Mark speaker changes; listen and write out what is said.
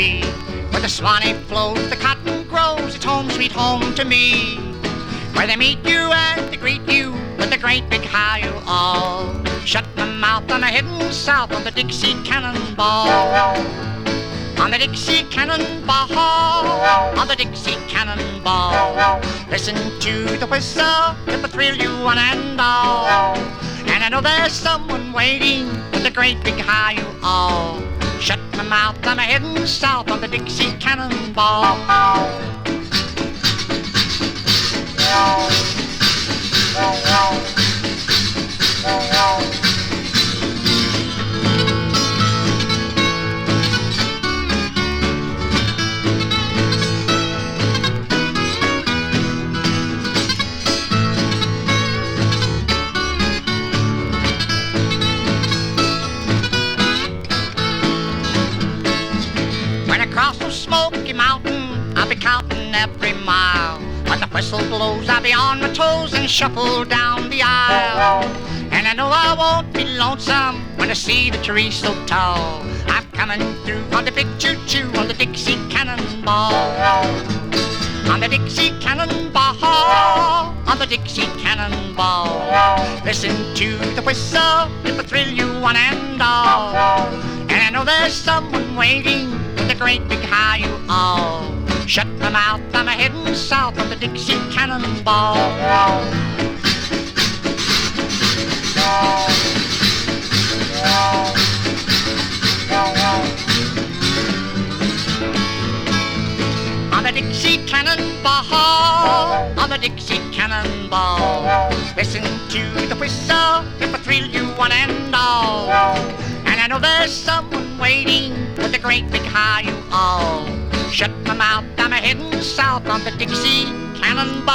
Speaker 1: be. Where the Swanee flows, the cotton grows, it's home sweet home to me. Where they meet you and they greet you with a great big halloo all. Shut my mouth, I'm heading south on the Dixie Cannonball. On the Dixie Cannonball, on the Dixie Cannonball. Listen to the whistle, it will thrill you one and all. And I know there's someone waiting with a great big halloo all. Shut my mouth, I'm heading south on the Dixie Cannonball. Across the Smoky Mountain, I'll be counting every mile. When the whistle blows, I'll be on my toes and shuffle down the aisle. And I know I won't be lonesome when I see the tree so tall. I'm coming through on the big choo-choo on the Dixie Cannonball. On the Dixie Cannonball, on the Dixie Cannonball. Listen to the whistle, it will thrill you one and all. And I know there's someone waiting with a great big halloo all. Shut my mouth, I'm heading south on the Dixie Cannonball. On the Dixie Cannonball, on the Dixie Cannonball. Listen to the whistle, it will thrill you one and all. And I know there's someone waiting with a great big halloo all. Shut my mouth, I'm heading south on the Dixie Cannonball.